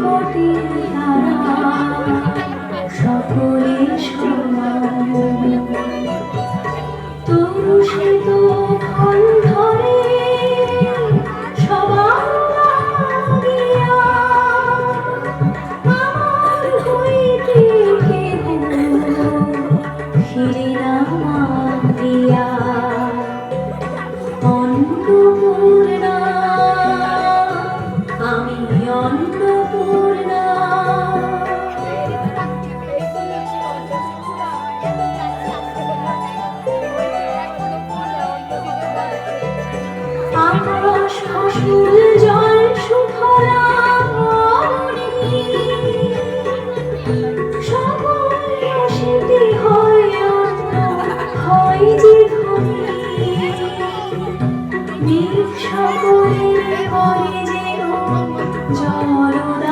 বটে তারা সকলে সমান তরু সে তো ফল ধরে সবার লাগিয়া আমার হইতে কেহ ফিরে না দিয়া অন্নপূর্ণা আমি অন্নপূর্ণা আকাশ ফসল জল সুফলা সকল রসেতে হয় অন্ন হয় যে ধনী সকলে করে যে জলদা